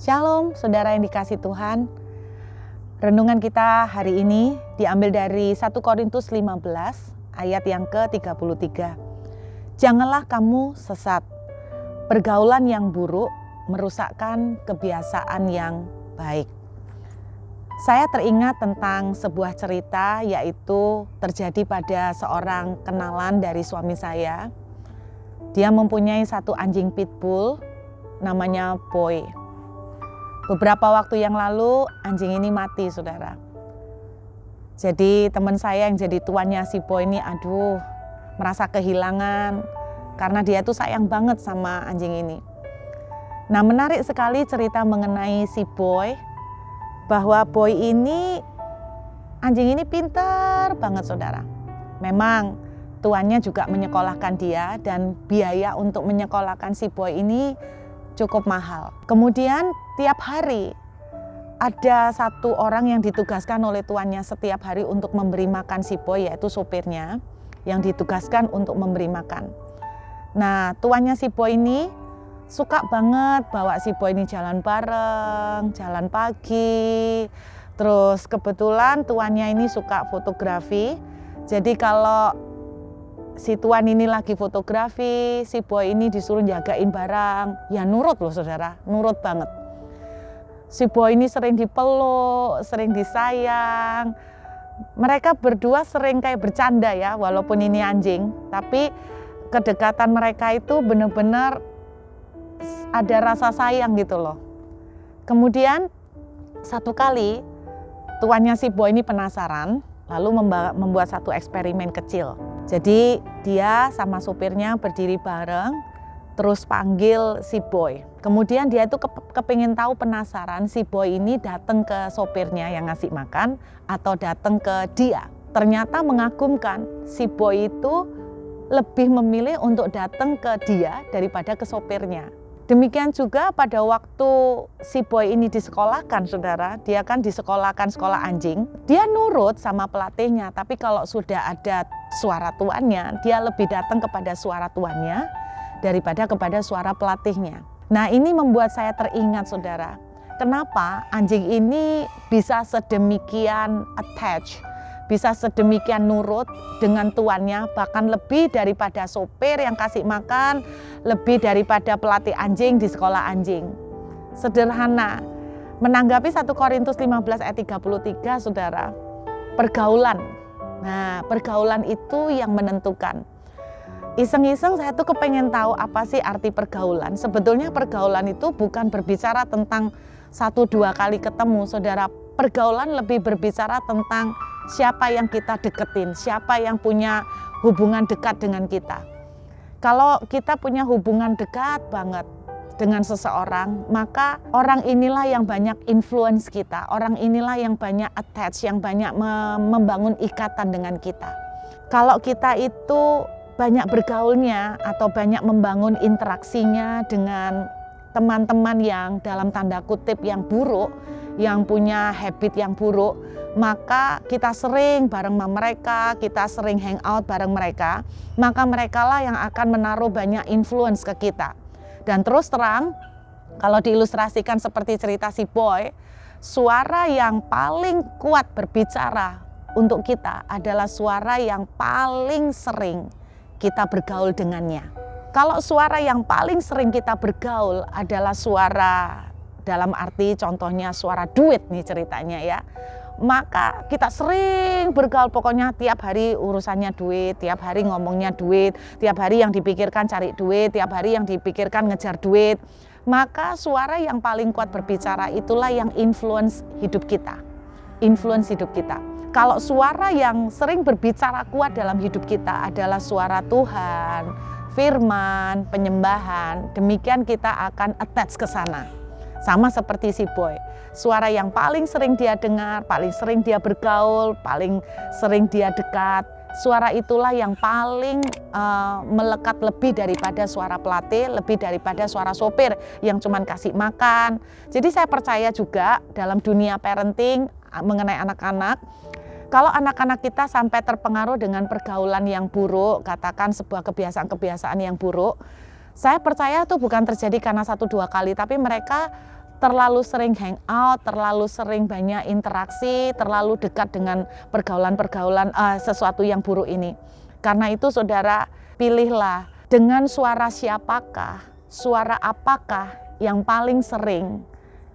Shalom, saudara yang dikasih Tuhan. Renungan kita hari ini diambil dari 1 Korintus 15 ayat yang ke-33. Janganlah kamu sesat. Pergaulan yang buruk merusakkan kebiasaan yang baik. Saya teringat tentang sebuah cerita, yaitu terjadi pada seorang kenalan dari suami saya. Dia mempunyai satu anjing pitbull namanya Boy. Beberapa waktu yang lalu anjing ini mati, saudara. Jadi teman saya yang jadi tuannya si Boy ini merasa kehilangan karena dia tuh sayang banget sama anjing ini. Nah, menarik sekali cerita mengenai si Boy, bahwa Boy ini, anjing ini pintar banget, saudara. Memang tuannya juga menyekolahkan dia, dan biaya untuk menyekolahkan si Boy ini cukup mahal. Kemudian tiap hari ada satu orang yang ditugaskan oleh tuannya setiap hari untuk memberi makan si Boy, yaitu sopirnya yang ditugaskan untuk memberi makan. Nah, tuannya si Boy ini suka banget bawa si Boy ini jalan bareng, jalan pagi. Terus kebetulan tuannya ini suka fotografi. Jadi kalau si tuan ini lagi fotografi, si Boy ini disuruh jagain barang. Ya nurut loh, saudara, nurut banget. Si Boy ini sering dipeluk, sering disayang. Mereka berdua sering kayak bercanda ya, walaupun ini anjing. Tapi kedekatan mereka itu benar-benar ada rasa sayang gitu loh. Kemudian satu kali tuannya si Boy ini penasaran, lalu membuat satu eksperimen kecil. Jadi dia sama supirnya berdiri bareng, terus panggil si Boy. Kemudian dia itu kepingin tahu, penasaran si Boy ini datang ke sopirnya yang ngasih makan atau datang ke dia. Ternyata mengagumkan, si Boy itu lebih memilih untuk datang ke dia daripada ke sopirnya. Demikian juga pada waktu si Boy ini disekolahkan, saudara, dia kan disekolahkan sekolah anjing, dia nurut sama pelatihnya, tapi kalau sudah ada suara tuannya, dia lebih datang kepada suara tuannya daripada kepada suara pelatihnya. Nah, ini membuat saya teringat, saudara, kenapa anjing ini bisa sedemikian attach, bisa sedemikian nurut dengan tuannya, bahkan lebih daripada sopir yang kasih makan, lebih daripada pelatih anjing di sekolah anjing. Sederhana, menanggapi 1 Korintus 15 ayat 33, saudara, pergaulan. Nah, pergaulan itu yang menentukan. Iseng-iseng saya tuh kepengen tahu apa sih arti pergaulan. Sebetulnya pergaulan itu bukan berbicara tentang 1-2 kali ketemu, saudara. Pergaulan lebih berbicara tentang siapa yang kita deketin, siapa yang punya hubungan dekat dengan kita. Kalau kita punya hubungan dekat banget dengan seseorang, maka orang inilah yang banyak influence kita, orang inilah yang banyak attach, yang banyak membangun ikatan dengan kita. Kalau kita itu banyak bergaulnya atau banyak membangun interaksinya dengan teman-teman yang dalam tanda kutip yang buruk, yang punya habit yang buruk, maka kita sering bareng sama mereka, kita sering hangout bareng mereka, maka mereka lah yang akan menaruh banyak influence ke kita. Dan terus terang, kalau diilustrasikan seperti cerita si Boy, suara yang paling kuat berbicara untuk kita adalah suara yang paling sering kita bergaul dengannya. Kalau suara yang paling sering kita bergaul adalah suara, dalam arti contohnya suara duit nih ceritanya ya, maka kita sering bergaul, pokoknya tiap hari urusannya duit, tiap hari ngomongnya duit, tiap hari yang dipikirkan cari duit, tiap hari yang dipikirkan ngejar duit, maka suara yang paling kuat berbicara itulah yang influence hidup kita. Influence hidup kita. Kalau suara yang sering berbicara kuat dalam hidup kita adalah suara Tuhan, firman, penyembahan, demikian kita akan attach ke sana. Sama seperti si Boy, suara yang paling sering dia dengar, paling sering dia bergaul, paling sering dia dekat, suara itulah yang paling melekat lebih daripada suara pelatih, lebih daripada suara sopir yang cuman kasih makan. Jadi saya percaya juga dalam dunia parenting mengenai anak-anak, kalau anak-anak kita sampai terpengaruh dengan pergaulan yang buruk, katakan sebuah kebiasaan-kebiasaan yang buruk, saya percaya itu bukan terjadi karena 1-2 kali, tapi mereka terlalu sering hangout, terlalu sering banyak interaksi, terlalu dekat dengan pergaulan-pergaulan sesuatu yang buruk ini. Karena itu saudara, pilihlah dengan suara siapakah, suara apakah yang paling sering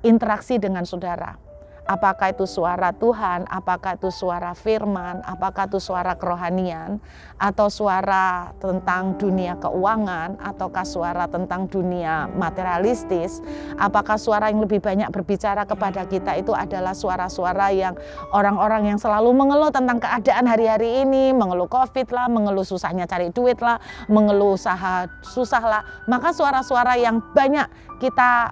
interaksi dengan saudara. Apakah itu suara Tuhan, apakah itu suara firman, apakah itu suara kerohanian, atau suara tentang dunia keuangan, ataukah suara tentang dunia materialistis, apakah suara yang lebih banyak berbicara kepada kita itu adalah suara-suara yang orang-orang yang selalu mengeluh tentang keadaan hari-hari ini, mengeluh COVID lah, mengeluh susahnya cari duit lah, mengeluh usaha susah lah, maka suara-suara yang banyak kita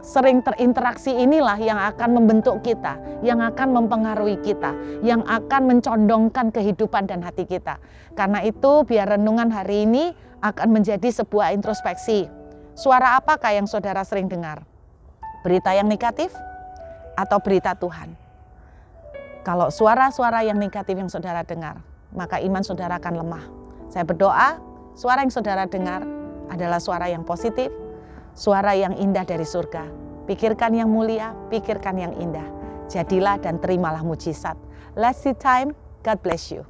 sering terinteraksi inilah yang akan membentuk kita, yang akan mempengaruhi kita, yang akan mencondongkan kehidupan dan hati kita. Karena itu biar renungan hari ini akan menjadi sebuah introspeksi. Suara apakah yang saudara sering dengar? Berita yang negatif atau berita Tuhan? Kalau suara-suara yang negatif yang saudara dengar, maka iman saudara akan lemah. Saya berdoa, suara yang saudara dengar adalah suara yang positif, suara yang indah dari surga. Pikirkan yang mulia, pikirkan yang indah. Jadilah dan terimalah mujizat. Let's see time. God bless you.